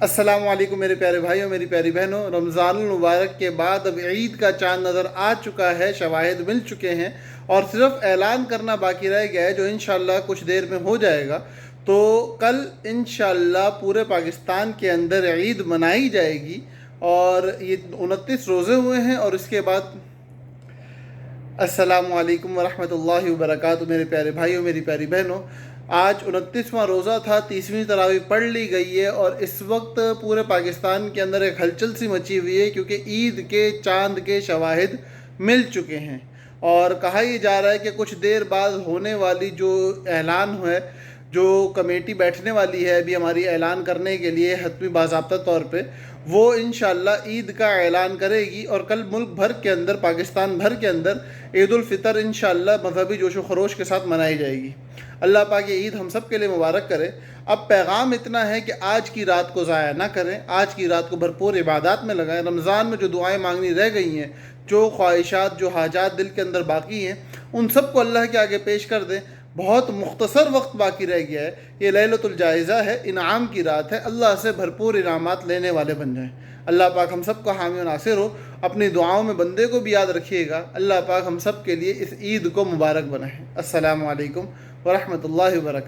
السلام علیکم میرے پیارے بھائیوں، میری پیاری بہنوں۔ رمضان المبارک کے بعد اب عید کا چاند نظر آ چکا ہے، شواہد مل چکے ہیں اور صرف اعلان کرنا باقی رہ گیا ہے، جو انشاءاللہ کچھ دیر میں ہو جائے گا۔ تو کل انشاءاللہ پورے پاکستان کے اندر عید منائی جائے گی اور یہ 29 روزے ہوئے ہیں اور اس کے بعد السلام علیکم ورحمۃ اللہ وبرکاتہ میرے پیارے بھائیوں، میری پیاری بہنوں۔ آج 29واں روزہ تھا، 30ویں تراویح پڑھ لی گئی ہے اور اس وقت پورے پاکستان کے اندر ایک ہلچل سی مچی ہوئی ہے، کیونکہ عید کے چاند کے شواہد مل چکے ہیں اور کہا یہ جا رہا ہے کہ کچھ دیر بعد ہونے والی جو اعلان ہے، جو کمیٹی بیٹھنے والی ہے ابھی ہماری اعلان کرنے کے لیے حتمی باضابطہ طور پہ، وہ انشاءاللہ عید کا اعلان کرے گی اور کل ملک بھر کے اندر، پاکستان بھر کے اندر عید الفطر انشاءاللہ مذہبی جوش و خروش کے ساتھ منائی جائے گی۔ اللہ پاک یہ عید ہم سب کے لیے مبارک کرے۔ اب پیغام اتنا ہے کہ آج کی رات کو ضائع نہ کریں، آج کی رات کو بھرپور عبادات میں لگائیں۔ رمضان میں جو دعائیں مانگنی رہ گئی ہیں، جو خواہشات، جو حاجات دل کے اندر باقی ہیں، ان سب کو اللہ کے آگے پیش کر دیں۔ بہت مختصر وقت باقی رہ گیا ہے، یہ لیلۃ الجائزہ ہے، انعام کی رات ہے، اللہ سے بھرپور انعامات لینے والے بن جائیں۔ اللہ پاک ہم سب کو حامی و ناصر ہو۔ اپنی دعاؤں میں بندے کو بھی یاد رکھیے گا۔ اللہ پاک ہم سب کے لیے اس عید کو مبارک بنائے۔ السلام علیکم ورحمۃ اللہ وبرکاتہ۔